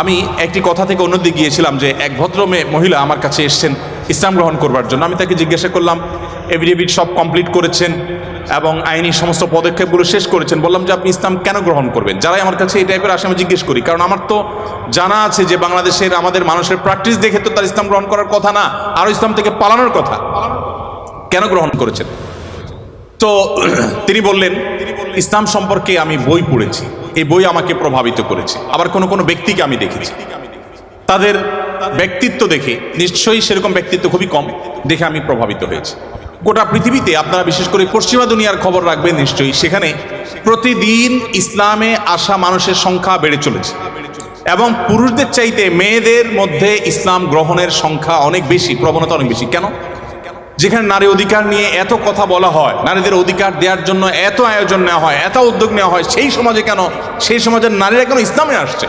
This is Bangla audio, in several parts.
আমি একটি কথা থেকে অন্যদিকে গিয়েছিলাম যে এক ভদ্র মহিলা আমার কাছে এসেছেন ইসলাম গ্রহণ করবার জন্য। আমি তাকে জিজ্ঞাসা করলাম, এফিডেভিট সব কমপ্লিট করেছেন এবং আইনি সমস্ত পদক্ষেপগুলো শেষ করেছেন, বললাম যে আপনি ইসলাম কেন গ্রহণ করবেন? যারাই আমার কাছে এই টাইপের আসে আমি জিজ্ঞেস করি, কারণ আমার তো জানা আছে যে বাংলাদেশের আমাদের মানুষের প্র্যাকটিস দেখে তো তার ইসলাম গ্রহণ করার কথা না, আরও ইসলাম থেকে পালানোর কথা। কেন গ্রহণ করেছেন? তো তিনি বললেন, ইসলাম সম্পর্কে আমি বই পড়েছি, এই বই আমাকে প্রভাবিত করেছে। আবার কোনো কোনো ব্যক্তিকে আমি দেখেছি, তাদের ব্যক্তিত্ব দেখে, নিশ্চয়ই সেরকম ব্যক্তিত্ব খুবই কম, দেখে আমি প্রভাবিত হয়েছি। গোটা পৃথিবীতে আপনারা বিশেষ করে পশ্চিমা দুনিয়ার খবর রাখবেন নিশ্চয়ই, সেখানে প্রতিদিন ইসলামে আসা মানুষের সংখ্যা বেড়ে চলেছে এবং পুরুষদের চাইতে মেয়েদের মধ্যে ইসলাম গ্রহণের সংখ্যা অনেক বেশি, প্রবণতা অনেক বেশি। কেন? যেখানে নারী অধিকার নিয়ে এত কথা বলা হয়, নারীদের অধিকার দেওয়ার জন্য এত আয়োজন নেওয়া হয়, এত উদ্যোগ নেওয়া হয়, সেই সমাজে কেন, সেই সমাজের নারীরা কেন ইসলামে আসছে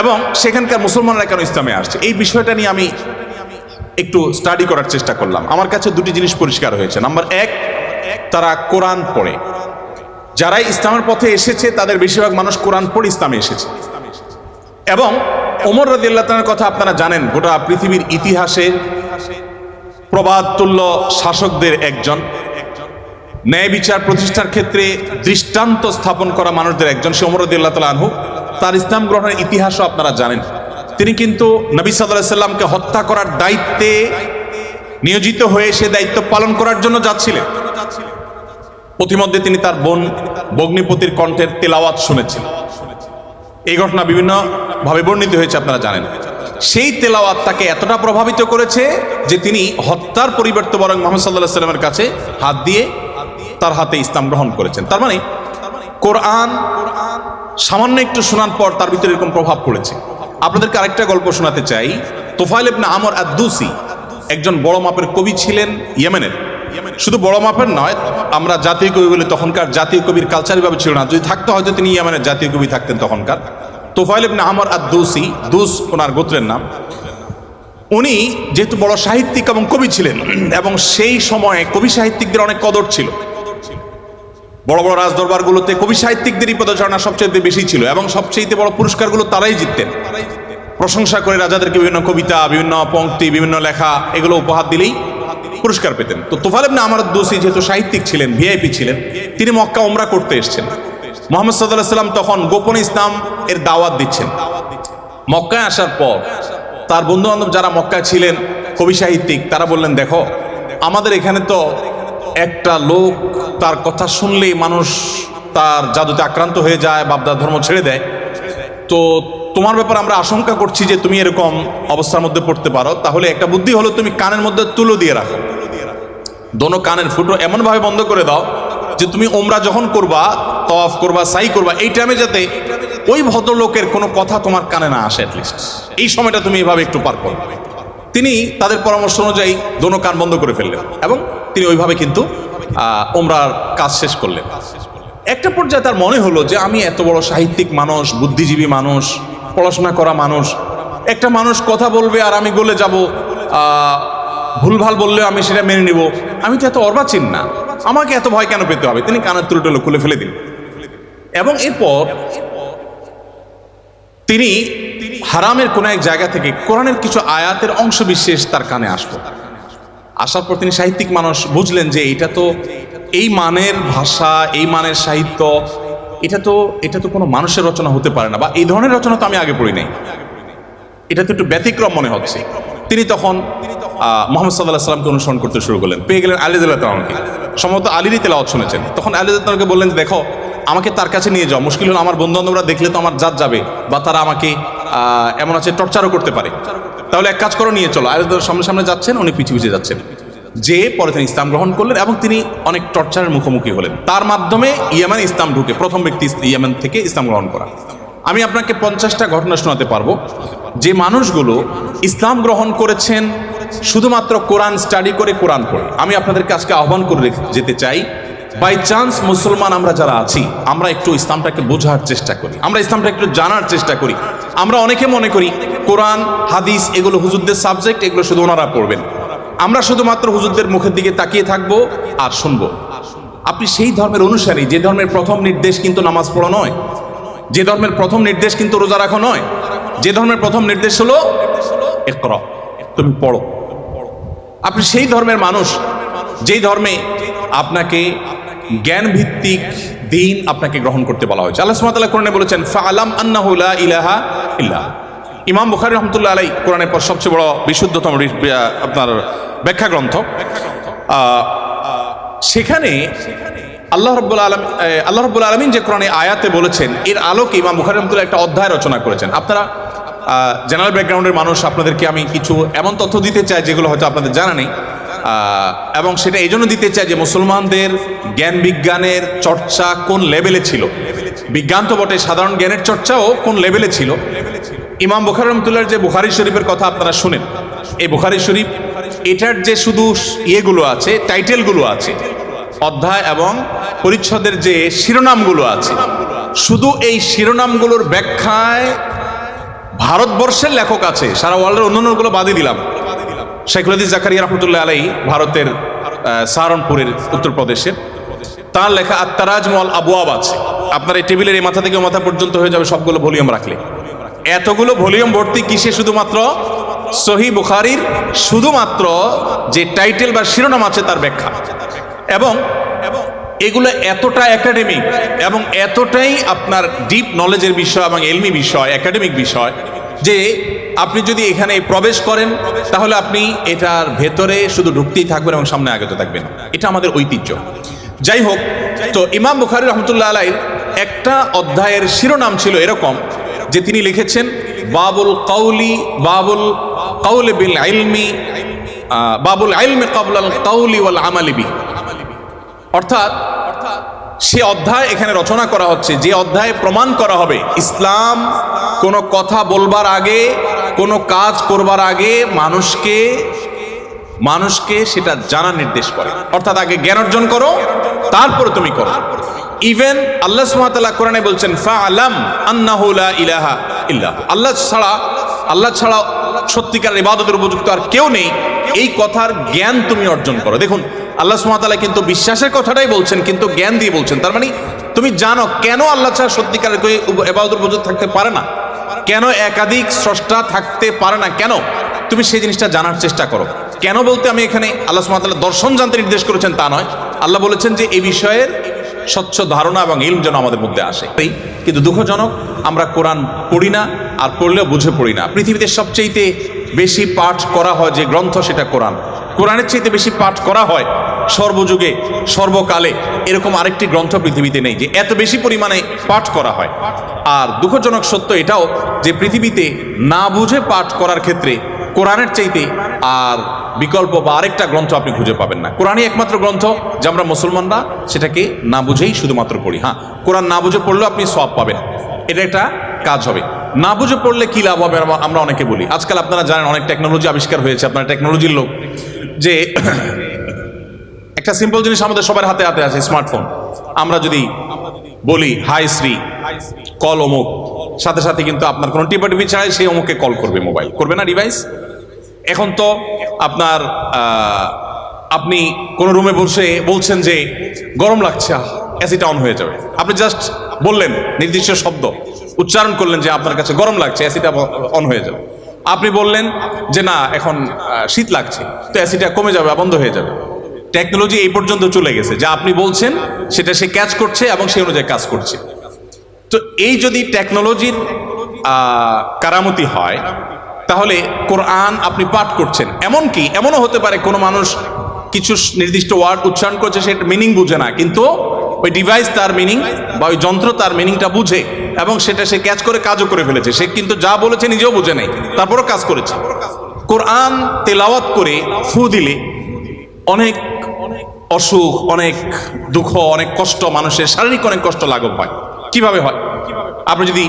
এবং সেখানকার মুসলমানরা কেন ইসলামে আসছে, এই বিষয়টা নিয়ে আমি একটু স্টাডি করার চেষ্টা করলাম। আমার কাছে দুটি জিনিস পরিষ্কার হয়েছে। নাম্বার এক, তারা কোরআন পড়ে। যারাই ইসলামের পথে এসেছে তাদের বেশিরভাগ মানুষ কোরআন পড়ে ইসলামে এসেছে। এবং ওমর রাদিয়াল্লাহু তাআলার কথা আপনারা জানেন, গোটা পৃথিবীর ইতিহাসে প্রবাদতুল্য শাসকদের একজন, ন্যায় বিচার প্রতিষ্ঠার ক্ষেত্রে দৃষ্টান্ত স্থাপন করা মানুষদের একজন, সে ওমর রাদিয়াল্লাহু তাআলা আনহু। তার ইসলাম গ্রহণের ইতিহাসও আপনারা জানেন। তিনি কিন্তু নবী সাল্লাল্লাহু আলাইহি সাল্লামকে হত্যা করার দায়িত্বে নিয়োজিত হয়ে সে দায়িত্ব পালন করার জন্য যাচ্ছিলেন। প্রতিমধ্যে তিনি তার বোন ভগ্নিপতির কণ্ঠের তেলাওয়াত শুনেছেন। এই ঘটনা বিভিন্নভাবে বর্ণিত হয়েছে, আপনারা জানেন। সেই তেলাওয়াত তাকে এতটা প্রভাবিত করেছে যে তিনি হত্যার পরিবর্তে বরং মুহাম্মদ সাল্লাল্লাহু আলাইহি সাল্লামের কাছে হাত দিয়ে তার হাতে ইসলাম গ্রহণ করেছেন। তার মানে কোরআন সামান্য একটু শোনার পর তার ভিতরে এরকম প্রভাব পড়েছে। আপনাদেরকে আরেকটা গল্প শোনাতে চাই। তোফাইল ইবনে আমর আদ-দুসি একজন বড় মাপের কবি ছিলেন ইয়েমেনের। শুধু বড় মাপের নয়, আমরা জাতীয় কবি বলে, তখনকার জাতীয় কবির কালচার ভাবে ছিল না, যদি থাকতো হয়তো তিনি ইয়েমেনের জাতীয় কবি থাকতেন তখনকার। তোফাইল ইবনে আমর আদ-দুসি, দুস ওনার গোত্রের নাম। উনি যেহেতু বড় সাহিত্যিক এবং কবি ছিলেন এবং সেই সময়ে কবি সাহিত্যিকদের অনেক কদর ছিল, বড় বড় রাজদরবারগুলোতে কবি সাহিত্যিকদেরই পদচারণা সবচেয়ে বেশি ছিল এবং সবচেয়ে বড় পুরস্কারগুলো তারাই জিততেন। প্রশংসা করে রাজাদেরকে বিভিন্ন কবিতা, বিভিন্ন পংক্তি, বিভিন্ন লেখা এগুলো উপহার দিলেই পুরস্কার পেতেন। তো তোফাইল ইবনে আমর আদ-দুসি যেহেতু সাহিত্যিক ছিলেন, ভিআইপি ছিলেন, তিনি মক্কা উমরা করতে এসেছেন। মুহাম্মদ সাল্লাল্লাহু আলাইহি সাল্লাম তখন গোপনে ইসলাম এর দাওয়াত দিচ্ছেন। মক্কায় আসার পর তার বন্ধু বান্ধব যারা মক্কায় ছিলেন কবি সাহিত্যিক, তারা বললেন, দেখো আমাদের এখানে তো একটা লোক, তার কথা শুনলেই মানুষ তার জাদুতে আক্রান্ত হয়ে যায়, বাপদার ধর্ম ছেড়ে দেয়। তো তোমার ব্যাপারে আমরা আশঙ্কা করছি যে তুমি এরকম অবস্থার মধ্যে পড়তে পারো। তাহলে একটা বুদ্ধি হলো, তুমি কানের মধ্যে তুলো দিয়ে রাখো, দোনো কানের ফুটো এমনভাবে বন্ধ করে দাও যে তুমি ওমরা যখন করবা, তওয়াফ করবা, সাই করবা, এই টাইমে যাতে ওই ভদ্রলোকের কোনো কথা তোমার কানে না আসে, অ্যাটলিস্ট এই সময়টা তুমি এভাবে একটু পার করো। তিনি তাদের পরামর্শ অনুযায়ী দোনো কান বন্ধ করে ফেললেন এবং তিনি ওইভাবে কিন্তু ওমরার কাজ শেষ করলেন। একটা পর্যায়ে তার মনে হলো যে আমি এত বড় সাহিত্যিক মানুষ, বুদ্ধিজীবী মানুষ, পড়াশোনা করা মানুষ, একটা মানুষ কথা বলবে আর আমি গলে যাব, ভুলভাল বললেও আমি সেটা মেনে নিব, আমি তো এত অর্বাচীন না, আমাকে এত ভয় কেন পেতে হবে? তিনি কানের তুলোটুলো খুলে ফেলে দিন এবং এরপর তিনি হারামের কোন এক জায়গা থেকে কোরআনের কিছু আয়াতের অংশ বিশেষ তার কানে আসলো। আসার পর তিনি সাহিত্যিক মানুষ, বুঝলেন যে এটা তো এই মানের ভাষা, এই মানের সাহিত্য, এটা তো কোনো মানুষের রচনা হতে পারে না, বা এই ধরনের রচনা তো আমি আগে পড়ি নাই, এটা তো একটু ব্যতিক্রম মনে হচ্ছে। তিনি তখন মুহাম্মদ সাল্লাল্লাহু আলাইহি সাল্লামকে অনুসরণ করতে শুরু করলেন। পেয়ে গেলেন আলী রাদিয়াল্লাহু তাআলাকে, সম্ভবত আলীরই তেলাওয়াত শুনেছেন। তখন আলী রাদিয়াল্লাহু তাআলাকে বললেন, দেখো আমাকে তার কাছে নিয়ে যাও, মুশকিল হলো আমার বন্ধু বান্ধবরা দেখলে তো আমার জাত যাবে, বা তারা আমাকে এমন আছে টর্চারও করতে পারে, তাহলে এক কাজ করো, নিয়ে চলো। আলী রাদিয়াল্লাহু সামনে সামনে যাচ্ছেন, উনি পিছিয়ে পিছিয়ে যাচ্ছেন। যে পরে তিনি ইসলাম গ্রহণ করলেন এবং তিনি অনেক টর্চারের মুখোমুখি হলেন। তার মাধ্যমে ইয়েমেনে ইসলাম ঢুকে, প্রথম ব্যক্তি ইয়েমেন থেকে ইসলাম গ্রহণ করা। আমি আপনাকে 50টা ঘটনা শোনাতে পারবো যে মানুষগুলো ইসলাম গ্রহণ করেছেন শুধুমাত্র কোরআন স্টাডি করে, কোরআন পড়ে। আমি আপনাদেরকে আজকে আহ্বান করে যেতে চাই, বাই চান্স মুসলমান আমরা যারা আছি, আমরা একটু ইসলামটাকে বোঝার চেষ্টা করি, আমরা ইসলামটা একটু জানার চেষ্টা করি। আমরা অনেকে মনে করি কোরআন হাদিস এগুলো হুজুরদের সাবজেক্ট, এগুলো শুধু ওনারা পড়বেন, আমরা শুধুমাত্র হুজুরদের মুখের দিকে তাকিয়ে থাকবো আর শুনবো। আপনি সেই ধর্মের অনুসারী যে ধর্মের প্রথম নির্দেশ কিন্তু নামাজ পড়া নয়, যে ধর্মের প্রথম নির্দেশ কিন্তু রোজা রাখা নয়, যে ধর্মের প্রথম নির্দেশ হলো ইকরা, তুমি পড়ো। আপনি সেই ধর্মের মানুষ যেই ধর্মে আপনাকে জ্ঞান ভিত্তিক দিন আপনাকে গ্রহণ করতে বলা হয়েছে। আল্লাহ সুবহানাহু ওয়া তাআলা কোরআনে বলেছেন ফাআলাম আন্নাহু লা ইলাহা ইল্লাহ। ইমাম বুখারী রাহমাতুল্লাহ আলাইহি কোরআনের পর সবচেয়ে বড় বিশুদ্ধতম আপনার ব্যাখ্যা গ্রন্থ, সেখানে আল্লাহ রাব্বুল আলামিন যে কোরআনে আয়াতে বলেছেন এর আলোকে ইমাম বুখারী রাহমাতুল্লাহ একটা অধ্যায় রচনা করেছেন। আপনারা জেনারেল ব্যাকগ্রাউন্ডের মানুষ, আপনাদেরকে আমি কিছু এমন তথ্য দিতে চাই যেগুলো হয়তো আপনাদের জানা নেই, এবং সেটা এই জন্য দিতে চাই যে মুসলমানদের জ্ঞান বিজ্ঞানের চর্চা কোন লেভেলে ছিল, বিজ্ঞান তো বটে, সাধারণ জ্ঞানের চর্চাও কোন লেভেলে ছিল। ইমাম বুখারী রাহমাতুল্লাহর যে বুখারী শরীফের কথা আপনারা শুনেন, এই বুখারী শরীফ এটার যে শুধু ইয়েগুলো আছে, টাইটেলগুলো আছে, অধ্যায় এবং পরিচ্ছদের যে শিরোনামগুলো আছে, শুধু এই শিরোনামগুলোর ব্যাখ্যায় ভারতবর্ষের লেখক আছে, সারা ওয়ার্ল্ডের অন্যান্যগুলো বাদই দিলাম, শাইখুল হাদিস জাকারিয়া রাহমাতুল্লাহ আলাইহি ভারতের সাহারানপুরের উত্তরপ্রদেশের, তার লেখা আত-তারাজম ওয়াল আবওয়াব আছে। আপনার এই টেবিলের এই মাথা থেকে মাথা পর্যন্ত হয়ে যাবে সবগুলো ভলিউম রাখলে। এতগুলো ভলিউম ভর্তি কিসে? শুধুমাত্র সহিহ বুখারীর শুধুমাত্র যে টাইটেল বা শিরোনাম আছে তার ব্যাখ্যা। এবং এগুলো এতটা একাডেমিক এবং এতটাই আপনার ডিপ নলেজের বিষয় এবং এলমি বিষয়, একাডেমিক বিষয়, যে আপনি যদি এখানে প্রবেশ করেন তাহলে আপনি এটার ভেতরে শুধু ঢুকতেই থাকবেন এবং সামনে আগতে থাকবেন। এটা আমাদের ঐতিহ্য। যাই হোক, তো ইমাম বুখারী রাহমাতুল্লাহ আলাইহির একটা অধ্যায়ের শিরোনাম ছিল এরকম যে তিনি লিখেছেন বাবুল কাউলি বিল ইলমি, বাবুল ইলমি ক্বাবলাল কাউলি ওয়াল আমালি বি। অর্থাৎ সে অধ্যায় এখানে রচনা করা হচ্ছে যে অধ্যায়ে প্রমাণ করা হবে ইসলাম কোনো কথা বলবার আগে, কোনো কাজ করবার আগে মানুষকে সেটা জানার নির্দেশ করে। অর্থাৎ আগে জ্ঞান অর্জন করো, তারপরে তুমি করো। ইভেন আল্লাহ সুবহানাহু ওয়া তাআলা কোরআনে বলছেন ফাআলাম আন্নাহু লা ইলাহা ইল্লাহ, আল্লাহ ছাড়া সত্যিকারের ইবাদতের উপযুক্ত আর কেউ নেই, এই কথার জ্ঞান তুমি অর্জন করো। দেখুন, আল্লাহ সুবহানাহু ওয়া তাআলা কিন্তু বিশ্বাসের কথাটাই বলছেন, কিন্তু জ্ঞান দিয়ে বলছেন। তার মানে তুমি জানো কেন আল্লাহ ছাড়া সত্যিকারের কেউ ইবাদতের উপযুক্ত থাকতে পারে না, কেন একাধিক স্রষ্টা থাকতে পারে না, কেন তুমি সেই জিনিসটা জানার চেষ্টা করো। কেন বলতে আমি এখানে আল্লাহ সুবহানাহু ওয়া তাআলা দর্শন জানতে নির্দেশ করেছেন তা নয়, আল্লাহ বলেছেন যে এই বিষয়ের স্বচ্ছ ধারণা এবং ইলম যেন আমাদের মধ্যে আসে। কিন্তু দুঃখজনক, আমরা কোরআন পড়ি না, আর পড়লেও বুঝে পড়ি না। পৃথিবীতে সবচেয়ে বেশি পাঠ করা হয় যে গ্রন্থ সেটা কোরআন। কোরআনের চাইতে বেশি পাঠ করা হয় সর্বযুগে সর্বকালে এরকম আরেকটি গ্রন্থ পৃথিবীতে নেই যে এত বেশি পরিমাণে পাঠ করা হয়। আর দুঃখজনক সত্য এটাও যে পৃথিবীতে না বুঝে পাঠ করার ক্ষেত্রে কোরআনের চাইতে আর বিকল্প বা আরেকটা গ্রন্থ আপনি খুঁজে পাবেন না। কোরআনই একমাত্র গ্রন্থ যে আমরা মুসলমানরা সেটাকে না বুঝেই শুধুমাত্র পড়ি। হ্যাঁ, কোরআন না বুঝে পড়লেও আপনি সওয়াব পাবেন, এটা একটা কাজ হবে। না বুঝে পড়লে কি লাভ হবে আমরা অনেকে বলি। আজকাল আপনারা জানেন অনেক টেকনোলজি আবিষ্কার হয়েছে, আপনারা টেকনোলজির লোক, যে একটা সিম্পল জিনিস আমাদের সবার হাতে হাতে আছে, স্মার্টফোন। আমরা যদি বলি হাই শ্রী কল অমুক, সাথে সাথে কিন্তু আপনার কোনো টিপাটিপি ছাড়াই সেই অমুককে কল করবে, মোবাইল করবে না ডিভাইস। এখন তো আপনার আপনি কোনো রুমে বসে বলছেন যে গরম লাগছে, এসিটা অন হয়ে যাবে। আপনি জাস্ট বললেন, নির্দিষ্ট শব্দ উচ্চারণ করলেন যে আপনার কাছে গরম লাগছে, এসিটা অন হয়ে যাবে। আপনি বললেন যে না এখন শীত লাগছে, তো এসিটা কমে যাবে, বন্ধ হয়ে যাবে। টেকনোলজি এই পর্যন্ত চলে গেছে যা আপনি বলছেন সেটা সে ক্যাচ করছে এবং সেই অনুযায়ী কাজ করছে। তো এই যদি টেকনোলজির কারামতি হয় তাহলে কোরআন আপনি পাঠ করছেন, এমনকি এমনও হতে পারে কোনো মানুষ কিছু নির্দিষ্ট ওয়ার্ড উচ্চারণ করছে, সেটা মিনিং বুঝে না, কিন্তু ওই ডিভাইস তার মিনিং বা ওই যন্ত্র তার মিনিংটা বুঝে এবং সেটা সে ক্যাচ করে কাজও করে ফেলেছে। সে কিন্তু যা বলেছে নিজেও বুঝে নাই, তারপরও কাজ করেছে। কোরআন তেলাওয়াত করে ফু দিলে অনেক অসুখ, অনেক দুঃখ, অনেক কষ্ট, মানুষের শারীরিক অনেক কষ্ট লাঘব হয়। কিভাবে হয়? আপনি যদি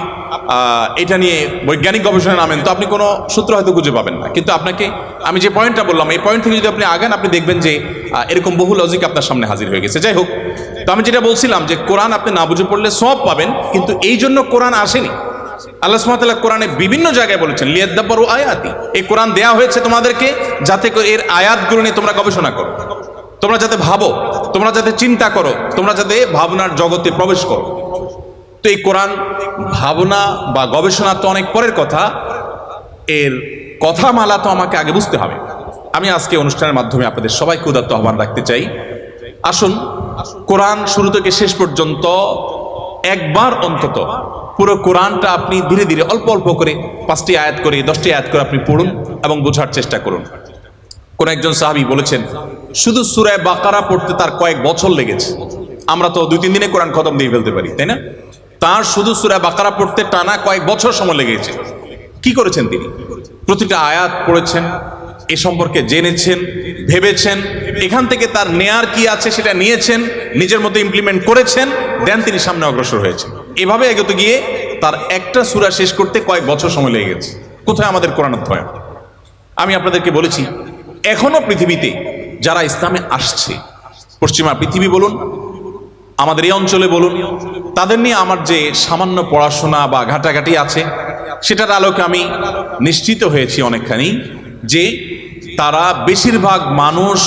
এটা নিয়ে বৈজ্ঞানিক গবেষণায় নামেন তো আপনি কোনো সূত্র হয়তো খুঁজে পাবেন না, কিন্তু আপনাকে আমি যে পয়েন্টটা বললাম এই পয়েন্ট থেকে যদি আপনি আগান আপনি দেখবেন যে এরকম বহু লজিক আপনার সামনে হাজির হয়ে গেছে। যাই হোক, তো আমি যেটা বলছিলাম যে কোরআন আপনি না বুঝে পড়লে সওয়াব পাবেন, কিন্তু এই জন্য কোরআন আসেনি। আল্লাহ সুবহানাহু ওয়া তাআলা কোরআনে বিভিন্ন জায়গায় বলেছেন লিয়াদাব্বারু আয়াতি, এই কোরআন দেয়া হয়েছে তোমাদেরকে যাতে করে এর আয়াতগুলো নিয়ে তোমরা গবেষণা করো, তোমরা যাতে ভাবো, তোমরা যাতে চিন্তা করো, তোমরা যাতে ভাবনার জগতে প্রবেশ করো। তো এই কোরআন ভাবনা বা গবেষণা তো অনেক পরের কথা, এর কথামালা তো আমাকে আগে বুঝতে হবে। আমি আজকে অনুষ্ঠানের মাধ্যমে আপনাদের সবাইকে উদাত্ত আহ্বান রাখতে চাই, আসুন কোরআন শুরু থেকে শেষ পর্যন্ত একবার অন্তত পুরো কোরআনটা আপনি ধীরে ধীরে অল্প অল্প করে 5টি আয়াত করে 10টি আয়াত করে আপনি পড়ুন এবং বোঝার চেষ্টা করুন। কোন একজন সাহাবী বলেছেন শুধু সূরা বাকারা পড়তে তার কয়েক বছর লেগেছে। আমরা তো 2-3 দিনে কোরআন খতম দিয়ে ফেলতে পারি, তাই না? তার শুধু সূরা বাকারা পড়তে টানা কয়েক বছর সময় লেগেছে। কি করেছেন তিনি? প্রতিটা আয়াত পড়েছেন, এ সম্পর্কে জেনেছেন, ভেবেছেন, এখান থেকে তার নেয়ার কি আছে সেটা নিয়েছেন, নিজের মতো ইমপ্লিমেন্ট করেছেন, দেন তিনি সামনে অগ্রসর হয়েছেন। এভাবে এগোতে গিয়ে তার একটা সূরা শেষ করতে কয়েক বছর সময় লেগে গেছে। কোথায় আমাদের কোরআন অধ্যয়ন? আমি আপনাদেরকে বলেছি, এখনো পৃথিবীতে যারা ইসলামে আসছে, পশ্চিমা পৃথিবী বলুন, আমাদের এই অঞ্চলে বলুন, তাদের নিয়ে আমার যে সামান্য পড়াশোনা বা ঘাটাঘাটি আছে, সেটার আলোকে আমি নিশ্চিত হয়েছি অনেকখানি যে তারা বেশিরভাগ মানুষ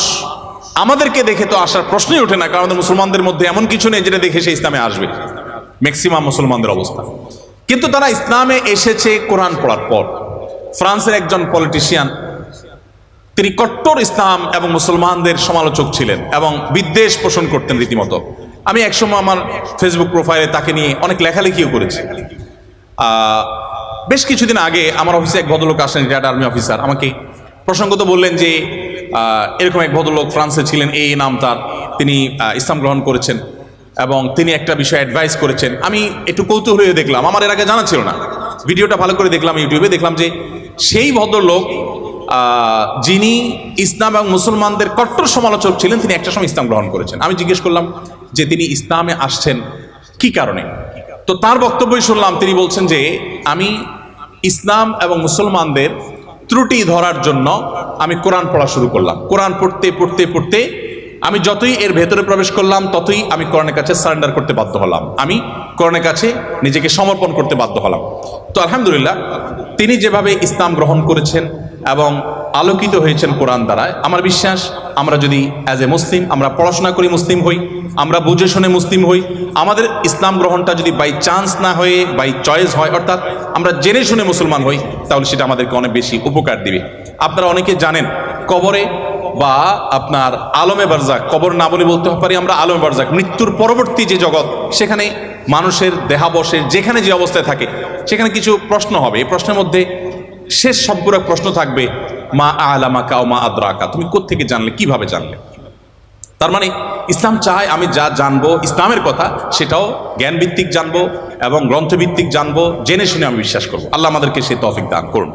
আমাদেরকে দেখে তো আসার প্রশ্নই ওঠে না, কারণ আমাদের মুসলমানদের মধ্যে এমন কিছু নেই যেটা দেখে সে ইসলামে আসবে, ম্যাক্সিমাম মুসলমানদের অবস্থা। কিন্তু তারা ইসলামে এসেছে কোরআন পড়ার পর। ফ্রান্সের একজন পলিটিশিয়ান, তিনি কট্টর ইসলাম এবং মুসলমানদের সমালোচক ছিলেন এবং বিদ্বেষ পোষণ করতেন রীতিমতো। আমি একসময় আমার ফেসবুক প্রোফাইলে তাকে নিয়ে অনেক লেখালেখিও করেছি। বেশ কিছুদিন আগে আমার অফিসে এক ভদ্রলোক আসেন, রিটায়ার্ড আর্মি অফিসার, আমাকে প্রসঙ্গত বললেন যে এরকম এক ভদ্রলোক ফ্রান্সে ছিলেন, এই নাম তার, তিনি ইসলাম গ্রহণ করেছেন এবং তিনি একটা বিষয়ে অ্যাডভাইস করেছেন। আমি একটু কৌতূহল হয়ে দেখলাম, আমার এর আগে জানা ছিল না, ভিডিওটা ভালো করে দেখলাম ইউটিউবে, দেখলাম যে সেই ভদ্রলোক যিনি ইসলাম এবং মুসলমানদের কট্টর সমালোচক ছিলেন, তিনি একটা সময় ইসলাম গ্রহণ করেছেন। আমি জিজ্ঞেস করলাম যে তিনি ইসলামে আসছেন কি কারণে? তো তার বক্তব্যই শুনলাম, তিনি বলছেন যে আমি ইসলাম এবং মুসলমানদের ত্রুটি ধরার জন্য আমি কোরআন পড়া শুরু করলাম। কোরআন পড়তে পড়তে পড়তে আমি যতই এর ভেতরে প্রবেশ করলাম, ততই আমি কোরআনের কাছে সারেন্ডার করতে বাধ্য হলাম, আমি কোরআনের কাছে নিজেকে সমর্পণ করতে বাধ্য হলাম। তো আলহামদুলিল্লাহ, তিনি যেভাবে ইসলাম গ্রহণ করেছেন এবং আলোকিত হয়েছেন কোরআন দ্বারায়, আমার বিশ্বাস আমরা যদি অ্যাজ এ মুসলিম আমরা পড়াশোনা করি, মুসলিম হই, আমরা বুঝে শুনে মুসলিম হই, আমাদের ইসলাম গ্রহণটা যদি বাই চান্স না হয়ে বাই চয়েস হয়, অর্থাৎ আমরা জেনে শুনে মুসলমান হই, তাহলে সেটা আমাদেরকে অনেক বেশি উপকার দিবে। আপনারা অনেকে জানেন কবরে বা আপনার আলমে বারজাক, কবর না বলে বলতে পারি আমরা আলমে বারজাক, মৃত্যুর পরবর্তী যে জগৎ, সেখানে মানুষের দেহাবশেষ যেখানে যে অবস্থায় থাকে সেখানে কিছু প্রশ্ন হবে। এই প্রশ্নের মধ্যে শেষ সম্পূরক প্রশ্ন থাকবে, মা আলামাকা ও মা আদরাকা, তুমি কোত্থেকে জানলে, কিভাবে জানলে? তার মানে ইসলাম চায় আমি যা জানবো ইসলামের কথা, সেটাও জ্ঞান ভিত্তিক জানবো এবং গ্রন্থভিত্তিক জানবো, জেনে শুনে আমি বিশ্বাস করবো। আল্লাহ আমাদেরকে সেই তৌফিক দান করুন।